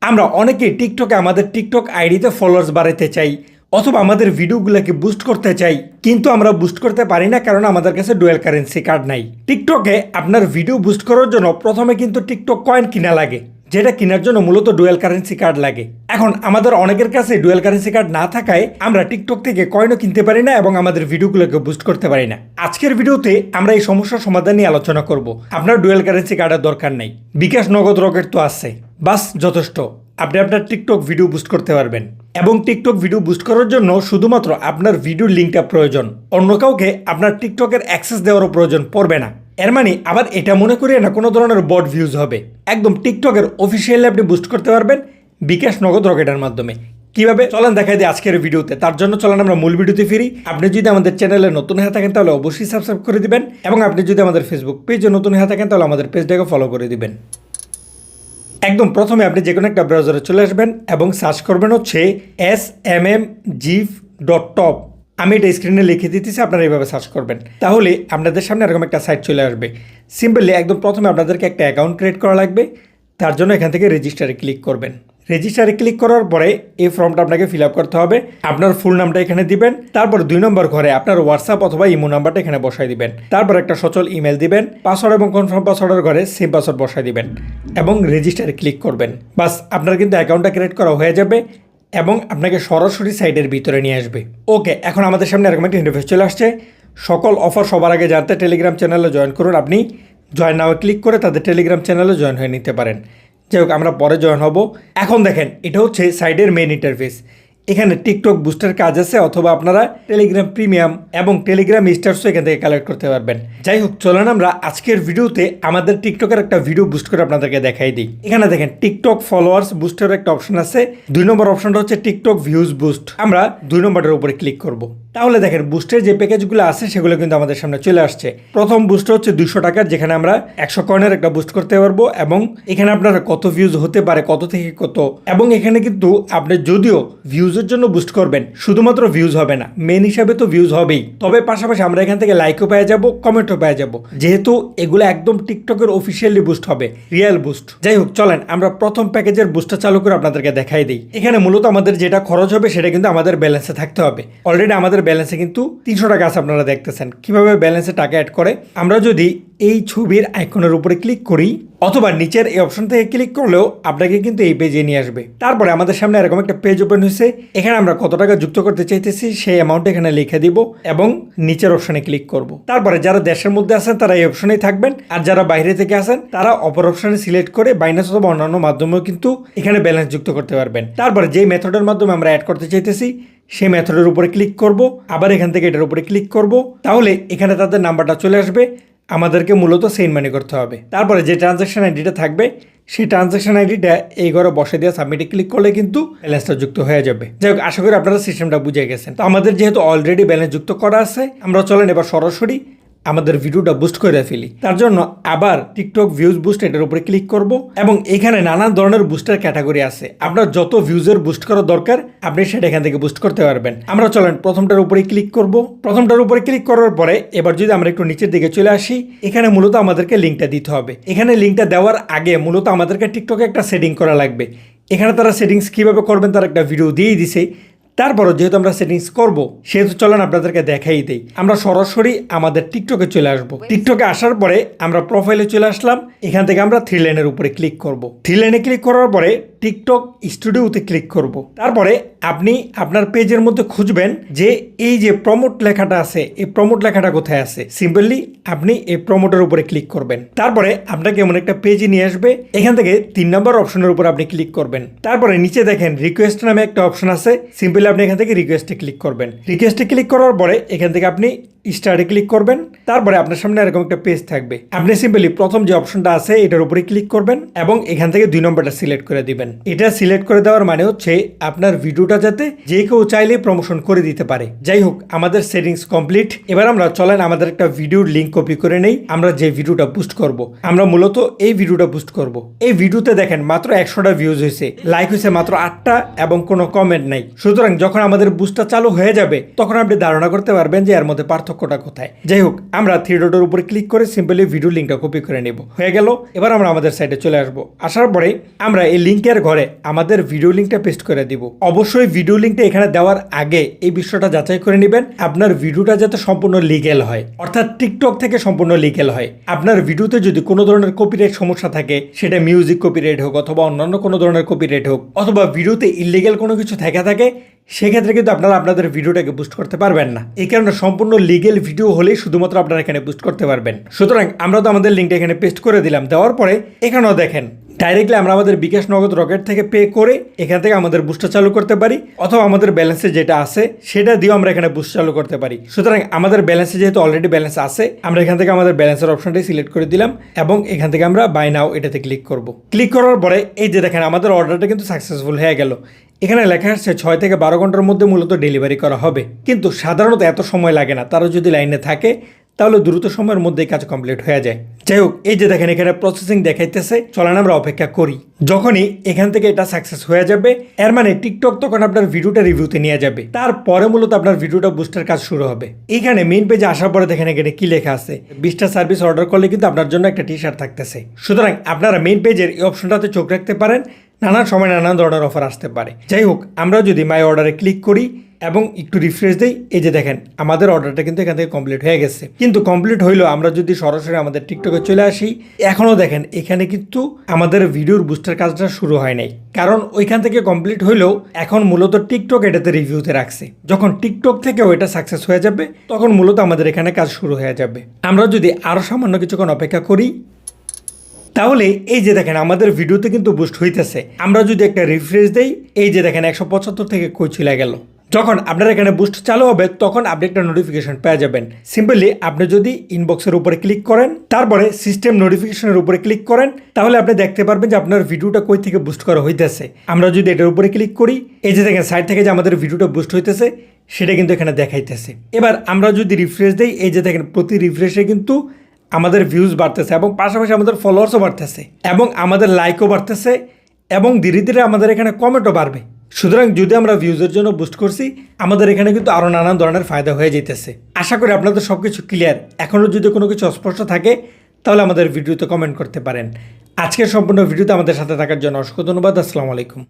আমরা অনেকেই টিকটকে আমাদের টিকটক আইডিতে ফলোয়ার্স বাড়াতে চাই অথবা আমাদের ভিডিওগুলোকে বুস্ট করতে চাই, কিন্তু আমরা বুস্ট করতে পারি না কারণ আমাদের কাছে ডুয়াল কারেন্সি কার্ড নাই। টিকটকে আপনার ভিডিও বুস্ট করার জন্য প্রথমে কিন্তু টিকটক কয়েন কিনা লাগে, যেটা কেনার জন্য মূলত ডুয়াল কারেন্সি কার্ড লাগে। এখন আমাদের অনেকের কাছে ডুয়াল কারেন্সি কার্ড না থাকায় আমরা টিকটক থেকে কয়েনও কিনতে পারি না এবং আমাদের ভিডিওগুলোকে বুস্ট করতে পারি না। আজকের ভিডিওতে আমরা এই সমস্যার সমাধান নিয়ে আলোচনা করব। আপনার ডুয়াল কারেন্সি কার্ডের দরকার নেই, বিকাশ নগদ রকেট তো আছে, বাস যথেষ্ট। আপনি আপনার টিকটক ভিডিও বুস্ট করতে পারবেন এবং টিকটক ভিডিও বুস্ট করার জন্য শুধুমাত্র আপনার ভিডিওর লিঙ্কটা প্রয়োজন, অন্য কাউকে আপনার টিকটকের অ্যাক্সেস দেওয়ারও প্রয়োজন পড়বে না। এর মানে আবার এটা মনে করিয়ে না কোনো ধরনের বট ভিউজ হবে, একদম টিকটকের অফিসিয়ালি আপনি বুস্ট করতে পারবেন বিকাশ নগদ রকেটের মাধ্যমে। কিভাবে চলেন দেখাই দিই আজকের ভিডিওতে। তার জন্য চলেন আমরা মূল ভিডিওতে ফিরি। আপনি যদি আমাদের চ্যানেলে নতুন হয়ে থাকেন তাহলে অবশ্যই সাবস্ক্রাইব করে দিবেন এবং আপনি যদি আমাদের ফেসবুক পেজে নতুন হয়ে থাকেন তাহলে আমাদের পেজটাকে ফলো করে দিবেন। একদম প্রথমে আপনি যে কোনো একটা ব্রাউজারে চলে আসবেন এবং সার্চ করবেন হচ্ছে smmgif.top। আমি এটা স্ক্রিনে লিখে দিতেছি, আপনারা এইভাবে সার্চ করবেন, তাহলে আপনাদের সামনে এরকম একটা সাইট চলে আসবে। সিম্পলি একদম প্রথমে আপনাদেরকে একটা অ্যাকাউন্ট ক্রিয়েট করা লাগবে। তার জন্য এখান থেকে রেজিস্টারে ক্লিক করবেন। রেজিস্টারে ক্লিক করার পরে এই ফর্মটা আপনাকে ফিল আপ করতে হবে। আপনার ফুল নামটা এখানে দিবেন, তারপর 2 নম্বর ঘরে আপনার হোয়াটসঅ্যাপ অথবা ইমো নাম্বারটা এখানে বসাই দিবেন, তারপর একটা সচল ইমেল দিবেন, পাসওয়ার্ড এবং কনফার্ম পাসওয়ার্ডের ঘরে সেম পাসওয়ার্ড বসাই দিবেন এবং রেজিস্টারে ক্লিক করবেন। বাস আপনার কিন্তু অ্যাকাউন্টটা ক্রিয়েট করা হয়ে যাবে এবং আপনাকে সরাসরি সাইটের ভিতরে নিয়ে আসবে। ওকে, এখন আমাদের সামনে এরকম একটা ইন্টারফেস চলে আসছে। সকল অফার সবার আগে জানতে টেলিগ্রাম চ্যানেলে জয়েন করুন। আপনি জয়েন নাও ক্লিক করে তাদের টেলিগ্রাম চ্যানেলে জয়েন হয়ে নিতে পারেন। যাই হোক, আমরা পরে জয়েন হব। এখন দেখেন, এটা হচ্ছে সাইডের মেইন ইন্টারফেস। এখানে টিকটক বুস্টের কাজ আছে অথবা আপনারা টেলিগ্রাম প্রিমিয়াম এবং টেলিগ্রাম স্টার্সও এখান থেকে কালেক্ট করতে পারবেন। যাই হোক, চলেন আমরা আজকের ভিডিওতে আমাদের টিকটকের একটা ভিডিও বুস্ট করে আপনাদেরকে দেখাই দিই। এখানে দেখেন টিকটক ফলোয়ার্স বুস্টের একটা অপশন আছে। 2 নম্বর অপশনটা হচ্ছে টিকটক ভিউজ বুস্ট। আমরা 2 নম্বরের উপরে ক্লিক করব। তাহলে দেখেন বুস্টের যে প্যাকেজগুলো আছে সেগুলো কিন্তু আমাদের সামনে চলে আসছে। প্রথম বুস্ট হচ্ছে 200 টাকার, যেখানে আমরা 100 কয়েনের একটা বুস্ট করতে পারবো এবং এখানে আপনার কত ভিউজ হতে পারে, কত থেকে কত, এবং এখানে কিন্তু আপনি যদিও ভিউজের জন্য বুস্ট করবেন, শুধুমাত্র ভিউজ হবে না, মেন হিসাবে তো ভিউজ হবেই, তবে পাশাপাশি আমরা এখান থেকে লাইকও পেয়ে যাব, কমেন্টও পেয়ে যাব, যেহেতু এগুলো একদম টিকটকের অফিসিয়ালি বুস্ট হবে, রিয়েল বুস্ট। যাই হোক, চলেন আমরা প্রথম প্যাকেজের বুস্টটা চালু করে আপনাদেরকে দেখাই দিই। এখানে মূলত আমাদের যেটা খরচ হবে সেটা কিন্তু আমাদের ব্যালেন্সে থাকতে হবে। অলরেডি আমাদের ব্যালেন্সে কিন্তু 300 টাকা আছে। আপনারা দেখতেছেন কিভাবে ব্যালেন্সে টাকা অ্যাড করে। আমরা যদি এই ছবির আইকনের উপরে ক্লিক করি অথবা নিচের এই অপশন থেকে ক্লিক করলেও আপনাকে কিন্তু এই পেজে নিয়ে আসবে। তারপরে আমাদের সামনে এরকম একটা পেজ ওপেন হয়েছে। এখানে আমরা কত টাকা যুক্ত করতে চাইতেছি সেই অ্যামাউন্ট এখানে লিখে দিব এবং নিচের অপশনে ক্লিক করব। তারপরে যারা দেশের মধ্যে আছেন তারা এই অপশনেই থাকবেন, আর যারা বাইরে থেকে আসেন তারা অপর অপশনে সিলেক্ট করে বাইন্যান্স অথবা অন্যান্য মাধ্যমেও কিন্তু এখানে ব্যালেন্স যুক্ত করতে পারবেন। তারপরে যেই মেথডের মাধ্যমে আমরা অ্যাড করতে চাইতেছি সেই মেথডের উপরে ক্লিক করব, আবার এখান থেকে এটার উপরে ক্লিক করব, তাহলে এখানে তাদের নাম্বারটা চলে আসবে। আমাদেরকে মূলত সেন্ড মানি করতে হবে। তারপরে যে ট্রানজ্যাকশন আইডিটা থাকবে সেই ট্রানজ্যাকশন আইডিটা এই ঘরে বসে দিয়ে সাবমিটে ক্লিক করলে কিন্তু ব্যালেন্সটা যুক্ত হয়ে যাবে। যাই হোক, আশা করি আপনারা সিস্টেমটা বুঝে গেছেন। তো আমাদের যেহেতু অলরেডি ব্যালেন্স যুক্ত করা আছে, আমরা চলেন এবার সরাসরি আমাদের ভিডিওটা বুস্ট করে ফেলি। তার জন্য আবার টিকটক ভিউজ বুস্ট এটার উপরে ক্লিক করব এবং এখানে নানান ধরনের বুস্টের ক্যাটাগরি আছে। আপনার যত ভিউজের বুস্ট করা দরকার আপনি সেটা এখান থেকে বুস্ট করতে পারবেন। আমরা চলেন প্রথমটার উপরে ক্লিক করব। প্রথমটার উপরে ক্লিক করার পরে এবার যদি আমরা একটু নিচের দিকে চলে আসি, এখানে মূলত আমাদেরকে লিঙ্কটা দিতে হবে। এখানে লিঙ্কটা দেওয়ার আগে মূলত আমাদেরকে টিকটকে একটা সেটিং করা লাগবে। এখানে তারা সেটিংস কিভাবে করবেন তার একটা ভিডিও দিয়েই দিছে। তারপরও যেহেতু আমরা সেটিংস করব সেহেতু চলেন আপনাদেরকে দেখাই দেই। আমরা সরাসরি আমাদের টিকটকে চলে আসব। টিকটকে আসার পরে আমরা প্রোফাইলে চলে আসলাম। এখান থেকে আমরা 3 লাইনের উপরে ক্লিক করব। 3 লাইনে ক্লিক করার পরে টিকটক স্টুডিওতে ক্লিক করব। তারপরে আপনি আপনার পেজের মধ্যে খুঁজবেন যে এই যে প্রমোট লেখাটা আছে, এই প্রমোট লেখাটা কোথায় আছে। সিম্পলি আপনি এই প্রমোটের উপরে ক্লিক করবেন। তারপরে আপনাকে এমন একটা পেজে নিয়ে আসবে। এখান থেকে 3 নম্বর অপশনের উপর আপনি ক্লিক করবেন। তারপরে নিচে দেখেন রিকোয়েস্ট নামে একটা অপশন আছে। সিম্পলি আপনি এখান থেকে রিকোয়েস্টে ক্লিক করবেন। রিকোয়েস্টে ক্লিক করার পরে এখান থেকে আপনি স্টার্টে ক্লিক করবেন। তারপরে আপনার সামনে এরকম একটা পেজ থাকবে। আপনি সিম্পলি প্রথম যে অপশনটা আছে এটার উপরে ক্লিক করবেন এবং এখান থেকে 2 নম্বরটা সিলেক্ট করে দিবেন। এটা সিলেক্ট করে দেওয়ার মানে হচ্ছে আপনার ভিডিওটা যাতে যে কেউ চাইলে প্রমোশন করে দিতে পারে। যাই হোক, আমাদের সেটিংস কমপ্লিট। এবার আমরা চলেন আমাদের একটা ভিডিওর লিঙ্ক কপি করে নেই। আমরা যে ভিডিওটা বুস্ট করব, আমরা মূলত এই ভিডিওটা বুস্ট করব। এই ভিডিওতে দেখেন মাত্র 100টা ভিউজ হয়েছে, লাইক হয়েছে মাত্র 8টা এবং কোনো কমেন্ট নাই। সুতরাং যখন আমাদের বুস্টটা চালু হয়ে যাবে তখন আপনি ধারণা করতে পারবেন যে এর মধ্যে পার্থক্য পার্থক্যটা কোথায়। যাই হোক, আমরা থ্রি ডটের উপরে ক্লিক করে সিম্পলি ভিডিও লিঙ্কটা কপি করে নেব। হয়ে গেল। এবার আমরা আমাদের সাইটে চলে আসবো। আসার পরে আমরা এই লিঙ্কের ঘরে আমাদের ভিডিও লিঙ্কটা পেস্ট করে দিব। অবশ্যই ভিডিও লিঙ্কটা এখানে দেওয়ার আগে এই বিষয়টা যাচাই করে নেবেন আপনার ভিডিওটা যাতে সম্পূর্ণ লিগ্যাল হয়, অর্থাৎ টিকটক থেকে সম্পূর্ণ লিগ্যাল হয়। আপনার ভিডিওতে যদি কোনো ধরনের কপিরাইট সমস্যা থাকে, সেটা মিউজিক কপিরাইট হোক অথবা অন্যান্য কোনো ধরনের কপিরাইট হোক, অথবা ভিডিওতে ইলিগ্যাল কোনো কিছু থাকে সেক্ষেত্রে কিন্তু আপনারা আপনাদের ভিডিওটাকে বুস্ট করতে পারবেন না। এই কারণে সম্পূর্ণ লিগ্যাল ভিডিও হলেই শুধুমাত্র আপনারা এখানে বুস্ট করতে পারবেন। সুতরাং আমরা তো আমাদের লিঙ্কটা এখানে পেস্ট করে দিলাম। দেওয়ার পরে এখানেও দেখেন ডাইরেক্টলি আমরা আমাদের বিকাশ নগদ রকেট থেকে পে করে এখান থেকে আমাদের বুস্টার চালু করতে পারি, অথবা আমাদের ব্যালেন্সে যেটা আছে সেটা দিয়েও আমরা এখানে বুস্ট চালু করতে পারি। সুতরাং আমাদের ব্যালেন্সে যেহেতু অলরেডি ব্যালেন্স আছে, আমরা এখান থেকে আমাদের ব্যালেন্সের অপশনটাই সিলেক্ট করে দিলাম এবং এখান থেকে আমরা বাই নাও এটাতে ক্লিক করব। ক্লিক করার পরে এই যে দেখেন আমাদের অর্ডারটা কিন্তু সাকসেসফুল হয়ে গেল। এখানে লেখা আসছে 6 থেকে 12 ঘন্টার মধ্যে মূলত ডেলিভারি করা হবে, কিন্তু সাধারণত এত সময় লাগে না। তারা যদি লাইনে থাকে তাহলে দ্রুত সময়ের মধ্যেই কাজ কমপ্লিট হয়ে যায়। যাই হোক, এই যে দেখেন এখানে প্রসেসিং দেখাইতেছে, চলেন আমরা অপেক্ষা করি। যখনই এখান থেকে এটা সাকসেস হয়ে যাবে, এর মানে টিকটক তখন আপনার ভিডিওটা রিভিউতে নিয়ে যাবে। তারপরে মূলত আপনার ভিডিওটা বুস্টের কাজ শুরু হবে। এইখানে মেইন পেজে আসার পরে দেখেন এখানে কি লেখা আছে, 20টা সার্ভিস অর্ডার করলে কিন্তু আপনার জন্য একটা টি শার্ট থাকতেছে। সুতরাং আপনারা মেইন পেজের এই অপশনটাতে চোখ রাখতে পারেন, নানান সময় নানান ধরনের অফার আসতে পারে। যাই হোক, আমরা যদি মাই অর্ডারে ক্লিক করি এবং একটু রিফ্রেশ দেই, এই যে দেখেন আমাদের অর্ডারটা কিন্তু এখান থেকে কমপ্লিট হয়ে গেছে। কিন্তু কমপ্লিট হইলেও আমরা যদি সরাসরি আমাদের টিকটকে চলে আসি, এখনও দেখেন এখানে কিন্তু আমাদের ভিডিওর বুস্টার কাজটা শুরু হয় নাই, কারণ ওইখান থেকে কমপ্লিট হইলেও এখন মূলত টিকটক এটাতে রিভিউতে রাখছে। যখন টিকটক থেকেও এটা সাকসেস হয়ে যাবে তখন মূলত আমাদের এখানে কাজ শুরু হয়ে যাবে। আমরা যদি আরও সামান্য কিছুক্ষণ অপেক্ষা করি, তাহলে এই যে দেখেন আমাদের ভিডিওতে কিন্তু বুস্ট হইতেছে। আমরা যদি একটা রিফ্রেশ দেই, এই যে দেখেন 175 থেকে কই চলে গেল। যখন আপনার এখানে বুস্ট চালু হবে তখন আপনি একটা নোটিফিকেশন পেয়ে যাবেন। সিম্পলি আপনি যদি ইনবক্সের উপরে ক্লিক করেন, তারপরে সিস্টেম নোটিফিকেশনের উপরে ক্লিক করেন, তাহলে আপনি দেখতে পারবেন যে আপনার ভিডিওটা কই থেকে বুস্ট করা হইতেছে। আমরা যদি এটার উপরে ক্লিক করি, এই যে দেখেন সাইড থেকে যে আমাদের ভিডিওটা বুস্ট হইতেছে সেটা কিন্তু এখানে দেখাইতেছে। এবার আমরা যদি রিফ্রেশ দেই, এই যে দেখেন প্রতি রিফ্রেশে কিন্তু আমাদের ভিউজ বাড়তেছে এবং পাশাপাশি আমাদের ফলোয়ার্সও বাড়তেছে এবং আমাদের লাইকও বাড়তেছে এবং ধীরে ধীরে আমাদের এখানে কমেন্টও বাড়বে। সুতরাং যদি আমরা ভিউজের জন্য বুস্ট করছি, আমাদের এখানে কিন্তু আরও নানান ধরনের ফায়দা হয়ে যেতেছে। আশা করি আপনাদের সব কিছু ক্লিয়ার। এখনও যদি কোনো কিছু অস্পষ্ট থাকে তাহলে আমাদের ভিডিওতে কমেন্ট করতে পারেন। আজকের সম্পূর্ণ ভিডিওতে আমাদের সাথে থাকার জন্য অসংখ্য ধন্যবাদ। আসসালামু আলাইকুম।